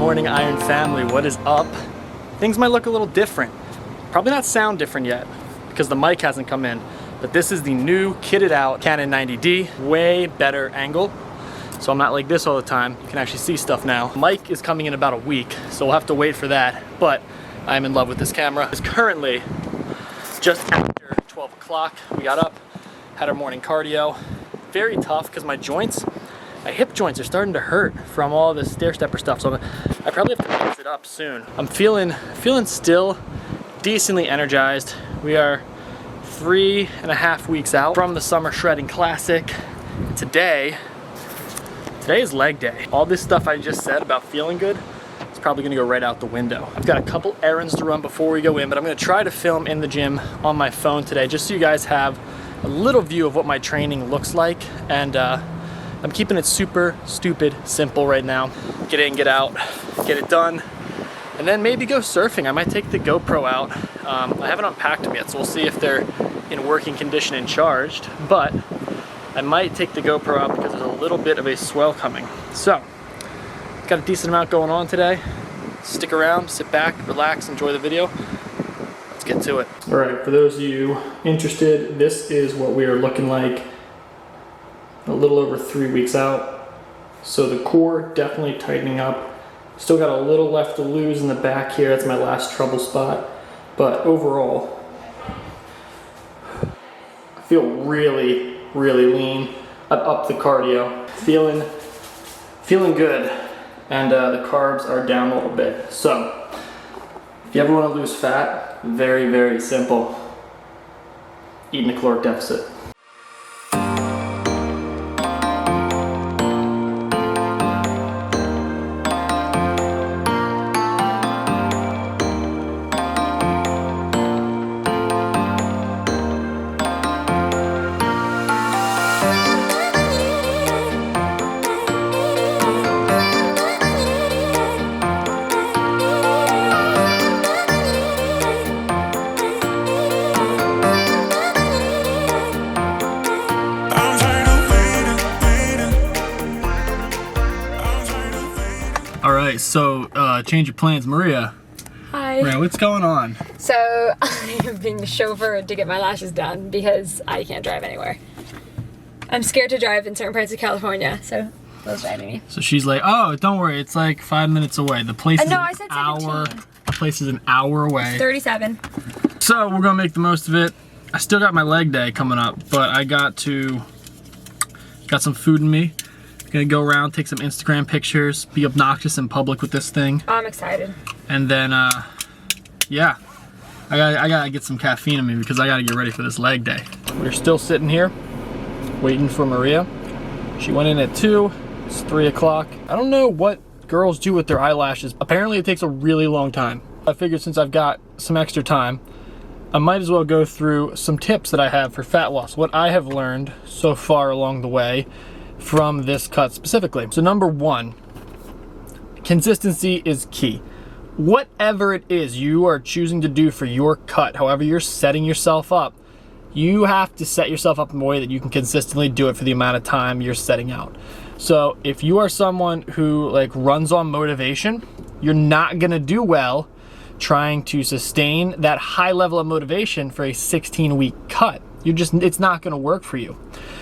morning, Iron family. What is up? Things might look a little different. Probably not sound different yet because the mic hasn't come in, but this is the new kitted out Canon 90D. Way better angle. So I'm not like this all the time. You can actually see stuff now. Mic is coming in about a week, so we'll have to wait for that. But I'm in love with this camera. It's currently just after 12 o'clock. We got up, had our morning cardio. Very tough because my hip joints are starting to hurt from all this stair stepper stuff. So I probably have to mix it up soon. I'm feeling still decently energized. We are 3.5 weeks out from the Summer Shredding Classic. Today is leg day. All this stuff I just said about feeling good, it's probably gonna go right out the window. I've got a couple errands to run before we go in, but I'm gonna try to film in the gym on my phone today, just so you guys have a little view of what my training looks like. And I'm keeping it super stupid simple right now. Get in, get out, get it done, and then maybe go surfing. I might take the GoPro out. I haven't unpacked them yet, so we'll see if they're in working condition and charged, but I might take the GoPro out because there's a little bit of a swell coming. So, got a decent amount going on today. Stick around, sit back, relax, enjoy the video. Let's get to it. All right, for those of you interested, this is what we are looking like a little over 3 weeks out. So the core definitely tightening up. Still got a little left to lose in the back here. That's my last trouble spot. But overall, I feel really lean. I've upped the cardio. Feeling good. And the carbs are down a little bit. So if you ever want to lose fat, very simple. Eat in a caloric deficit. Alright, so change of plans. Maria. Hi. Maria, what's going on? So I have been chauffeured to get my lashes done because I can't drive anywhere. I'm scared to drive in certain parts of California, so Will's driving me. So she's like, oh, don't worry, it's like 5 minutes away. The place is no, I said 17. The place is an hour away. It's 37. So we're gonna make the most of it. I still got my leg day coming up, but I got some food in me. Gonna go around, take some Instagram pictures, be obnoxious in public with this thing. I'm excited. And then, yeah, I gotta get some caffeine in me because I gotta get ready for this leg day. We're still sitting here, waiting for Maria. She went in at 2, it's 3 o'clock. I don't know what girls do with their eyelashes. Apparently it takes a really long time. I figured since I've got some extra time, I might as well go through some tips that I have for fat loss. What I have learned so far along the way from this cut specifically. So number 1, consistency is key. Whatever it is you are choosing to do for your cut, however you're setting yourself up, you have to set yourself up in a way that you can consistently do it for the amount of time you're setting out. So if you are someone who runs on motivation, you're not gonna do well trying to sustain that high level of motivation for a 16-week cut. It's not gonna work for you.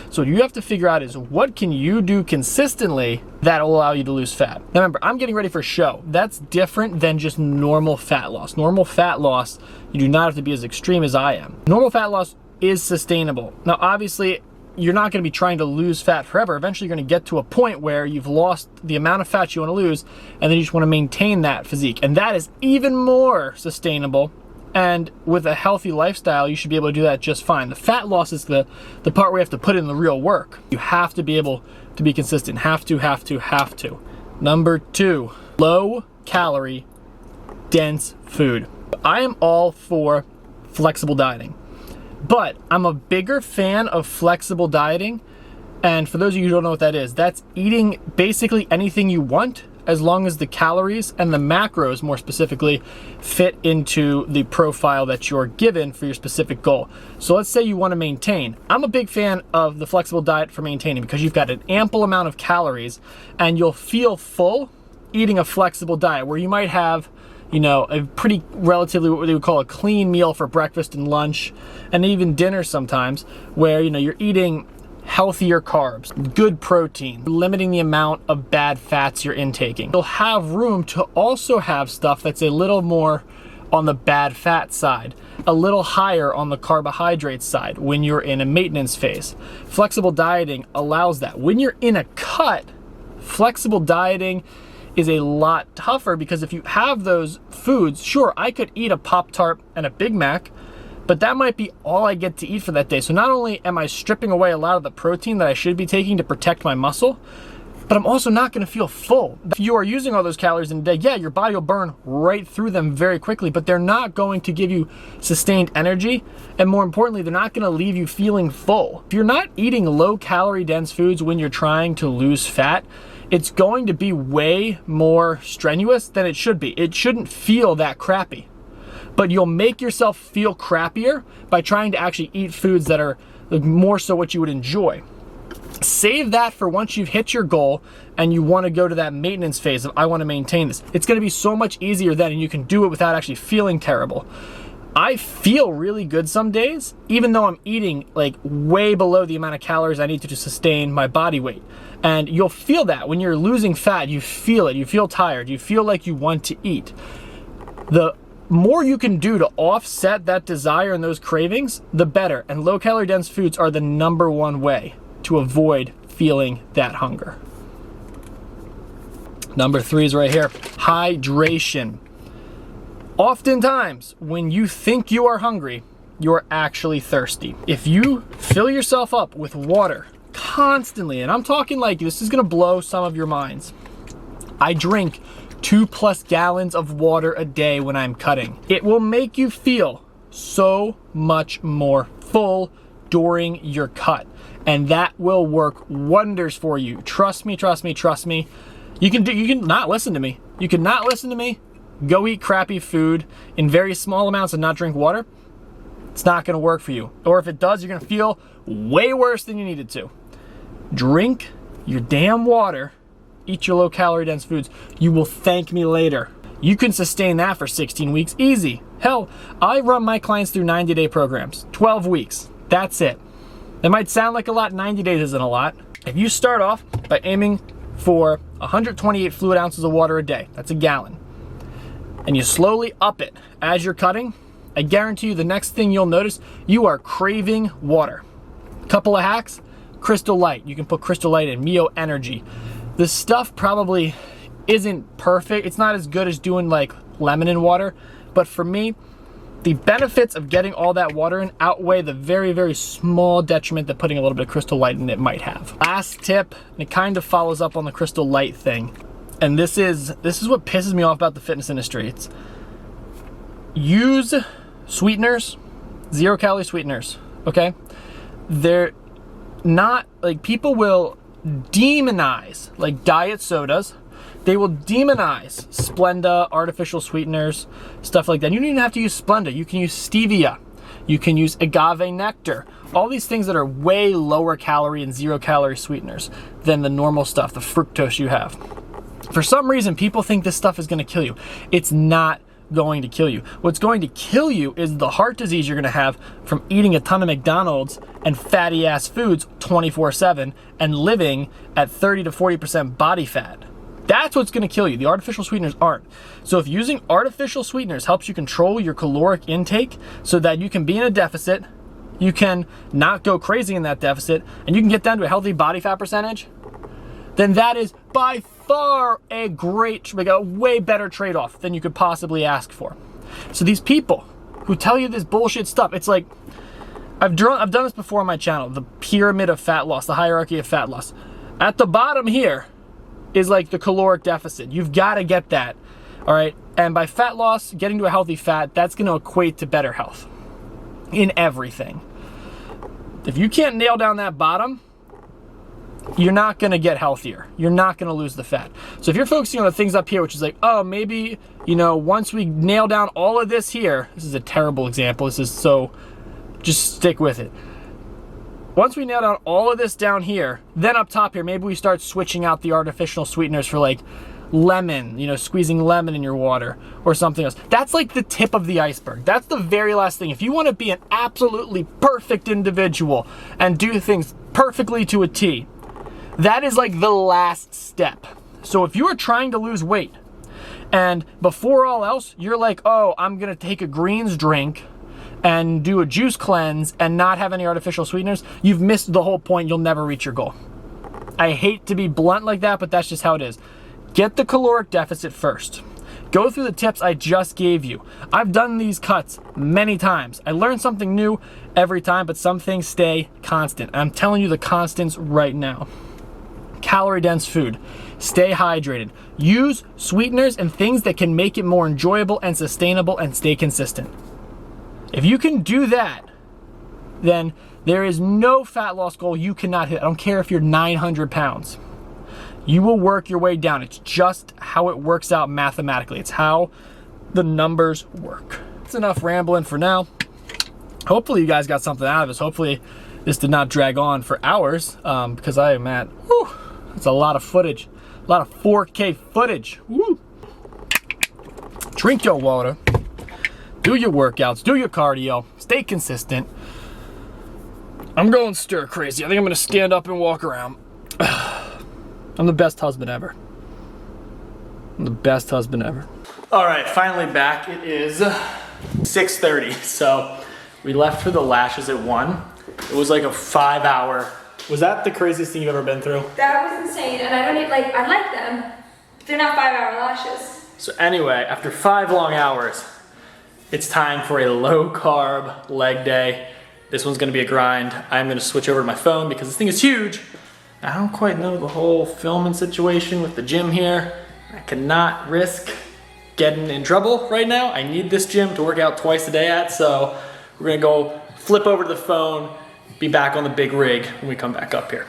So what you have to figure out is what can you do consistently that will allow you to lose fat. Now remember, I'm getting ready for a show. That's different than just normal fat loss. Normal fat loss, you do not have to be as extreme as I am. Normal fat loss is sustainable. Now obviously, you're not gonna be trying to lose fat forever. Eventually you're gonna get to a point where you've lost the amount of fat you wanna lose, and then you just wanna maintain that physique. And that is even more sustainable. And with a healthy lifestyle, you should be able to do that just fine. The fat loss is the part where you have to put in the real work. You have to be able to be consistent. Have to. Number 2, low calorie, dense food. I am all for flexible dieting, but I'm a bigger fan of flexible dieting. And for those of you who don't know what that is, that's eating basically anything you want, as long as the calories and the macros, more specifically, fit into the profile that you're given for your specific goal. So let's say you want to maintain. I'm a big fan of the flexible diet for maintaining because you've got an ample amount of calories and you'll feel full eating a flexible diet where you might have, you know, a pretty relatively what they would call a clean meal for breakfast and lunch, and even dinner sometimes, where, you know, you're eating healthier carbs, good protein, limiting the amount of bad fats you're intaking. You'll have room to also have stuff that's a little more on the bad fat side, a little higher on the carbohydrate side when you're in a maintenance phase. Flexible dieting allows that. When you're in a cut, flexible dieting is a lot tougher, because if you have those foods, sure, I could eat a Pop-Tart and a Big Mac, but that might be all I get to eat for that day. So not only am I stripping away a lot of the protein that I should be taking to protect my muscle, but I'm also not gonna feel full. If you are using all those calories in a day, yeah, your body will burn right through them very quickly, but they're not going to give you sustained energy, and more importantly, they're not gonna leave you feeling full. If you're not eating low calorie dense foods when you're trying to lose fat, it's going to be way more strenuous than it should be. It shouldn't feel that crappy, but you'll make yourself feel crappier by trying to actually eat foods that are more so what you would enjoy. Save that for once you've hit your goal and you want to go to that maintenance phase of, I want to maintain this. It's going to be so much easier then, and you can do it without actually feeling terrible. I feel really good some days, even though I'm eating like way below the amount of calories I need to sustain my body weight. And you'll feel that when you're losing fat. You feel it. You feel tired. You feel like you want to eat. The more you can do to offset that desire and those cravings, the better. And low calorie dense foods are the #1 way to avoid feeling that hunger. Number 3 is right here. Hydration. Oftentimes, when you think you are hungry, you're actually thirsty. If you fill yourself up with water constantly, and I'm talking like this is gonna blow some of your minds. I drink 2+ gallons of water a day when I'm cutting. It will make you feel so much more full during your cut, and that will work wonders for you. Trust me, trust me, trust me. You can not listen to me. You can not listen to me. Go eat crappy food in very small amounts and not drink water. It's not gonna work for you. Or if it does, you're gonna feel way worse than you needed to. Drink your damn water, eat your low calorie dense foods. You will thank me later. You can sustain that for 16 weeks, easy. Hell, I run my clients through 90-day programs, 12 weeks, that's it. It might sound like a lot, 90 days isn't a lot. If you start off by aiming for 128 fluid ounces of water a day, that's a gallon, and you slowly up it as you're cutting, I guarantee you the next thing you'll notice, you are craving water. Couple of hacks, Crystal Light. You can put Crystal Light in, Mio Energy. This stuff probably isn't perfect. It's not as good as doing like lemon in water, but for me, the benefits of getting all that water in outweigh the very, very small detriment that putting a little bit of Crystal Light in it might have. Last tip, and it kind of follows up on the Crystal Light thing, and this is what pisses me off about the fitness industry. It's use sweeteners, 0-calorie sweeteners, okay? They're not, like, people will demonize like diet sodas. They will demonize Splenda, artificial sweeteners, stuff like that. You don't even have to use Splenda. You can use stevia. You can use agave nectar. All these things that are way lower calorie and 0-calorie sweeteners than the normal stuff, the fructose you have. For some reason, people think this stuff is gonna kill you. It's not going to kill you. What's going to kill you is the heart disease you're gonna have from eating a ton of McDonald's and fatty ass foods 24/7 and living at 30 to 40% body fat. That's what's gonna kill you. The artificial sweeteners aren't. So if using artificial sweeteners helps you control your caloric intake so that you can be in a deficit, you can not go crazy in that deficit, and you can get down to a healthy body fat percentage, then that is by far a great, like a way better trade-off than you could possibly ask for. So these people who tell you this bullshit stuff, it's like, I've done this before on my channel, the pyramid of fat loss, the hierarchy of fat loss. At the bottom here is like the caloric deficit. You've got to get that, all right? And by fat loss, getting to a healthy fat, that's going to equate to better health in everything. If you can't nail down that bottom, you're not going to get healthier. You're not going to lose the fat. So if you're focusing on the things up here, which is like, oh, maybe, you know, once we nail down all of this here, this is a terrible example. This is so, just stick with it. Once we nail down all of this down here, then up top here, maybe we start switching out the artificial sweeteners for like lemon, you know, squeezing lemon in your water or something else. That's like the tip of the iceberg. That's the very last thing. If you want to be an absolutely perfect individual and do things perfectly to a T, that is like the last step. So if you are trying to lose weight and before all else, you're like, oh, I'm gonna take a greens drink and do a juice cleanse and not have any artificial sweeteners, you've missed the whole point. You'll never reach your goal. I hate to be blunt like that, but that's just how it is. Get the caloric deficit first. Go through the tips I just gave you. I've done these cuts many times. I learn something new every time, but some things stay constant. I'm telling you the constants right now. Calorie dense food. Stay hydrated. Use sweeteners and things that can make it more enjoyable and sustainable, and stay consistent. If you can do that, then there is no fat loss goal you cannot hit. I don't care if you're 900 pounds. You will work your way down. It's just how it works out mathematically. It's how the numbers work. That's enough rambling for now. Hopefully you guys got something out of this. Hopefully this did not drag on for hours, because I am at, whew, it's a lot of footage. A lot of 4K footage. Woo. Drink your water. Do your workouts. Do your cardio. Stay consistent. I'm going stir crazy. I think I'm gonna stand up and walk around. I'm the best husband ever. I'm the best husband ever. All right, finally back. It is 6:30. So we left for the lashes at 1. It was like a 5-hour. Was that the craziest thing you've ever been through? That was insane, and I don't even, like, I like them, but they're not 5-hour lashes. So anyway, after 5 long hours, it's time for a low carb leg day. This one's gonna be a grind. I'm gonna switch over to my phone because this thing is huge. I don't quite know the whole filming situation with the gym here. I cannot risk getting in trouble right now. I need this gym to work out twice a day at, so we're gonna go flip over to the phone, be back on the big rig when we come back up here.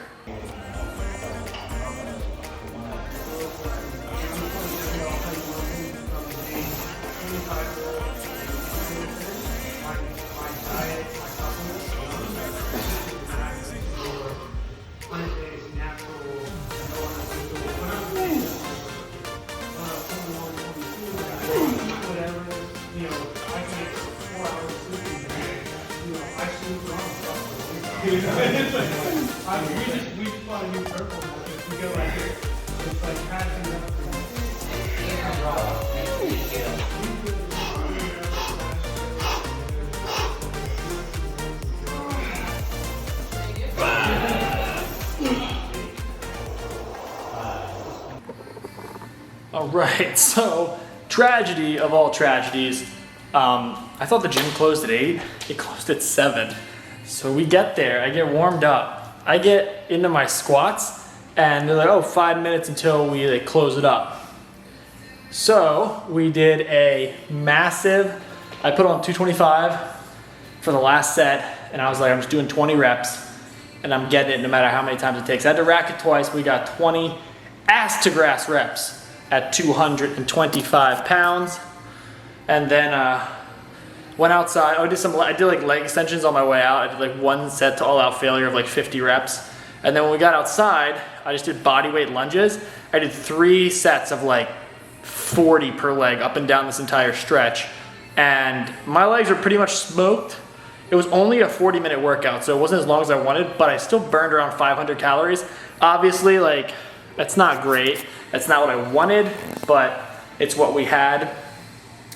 All right, so tragedy of all tragedies. I thought the gym closed at 8. It closed at 7. So we get there, I get warmed up. I get into my squats and they're like, oh, 5 minutes until we like close it up. So we did a massive, I put on 225 for the last set, and I was like, I'm just doing 20 reps and I'm getting it no matter how many times it takes. I had to rack it twice. We got 20 ass to grass reps at 225 pounds. And then went outside. I did like leg extensions on my way out. I did like 1 set to all out failure of like 50 reps. And then when we got outside, I just did body weight lunges. I did 3 sets of like 40 per leg up and down this entire stretch. And my legs were pretty much smoked. It was only a 40-minute workout, so it wasn't as long as I wanted, but I still burned around 500 calories. Obviously, like, that's not great. That's not what I wanted, but it's what we had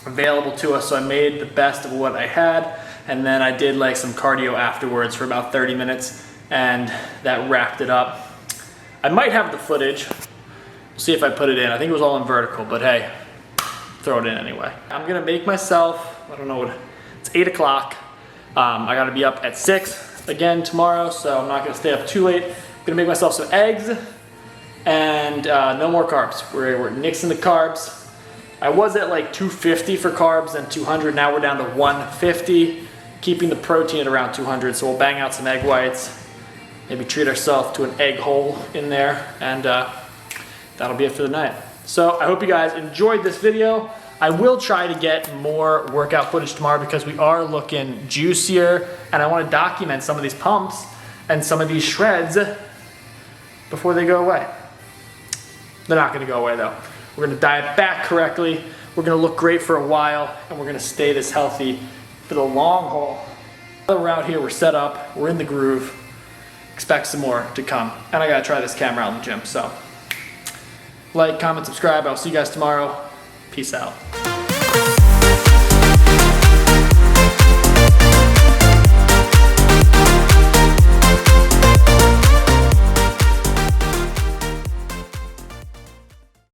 available to us, so I made the best of what I had. And then I did like some cardio afterwards for about 30 minutes, and that wrapped it up. I might have the footage. We'll see if I put it in. I think it was all in vertical, but hey, throw it in anyway. I'm gonna make myself, I don't know what, it's 8 o'clock. I gotta be up at 6 again tomorrow, so I'm not gonna stay up too late. I'm gonna make myself some eggs and no more carbs. We're nixing the carbs. I was at like 250 for carbs and 200. Now we're down to 150, keeping the protein at around 200. So we'll bang out some egg whites, maybe treat ourselves to an egg hole in there, and that'll be it for the night. So I hope you guys enjoyed this video. I will try to get more workout footage tomorrow because we are looking juicier, and I want to document some of these pumps and some of these shreds before they go away. They're not going to go away though. We're gonna diet back correctly. We're gonna look great for a while, and we're gonna stay this healthy for the long haul. Now that we're out here, we're set up, we're in the groove. Expect some more to come. And I gotta try this camera out in the gym, so. Like, comment, subscribe. I'll see you guys tomorrow. Peace out.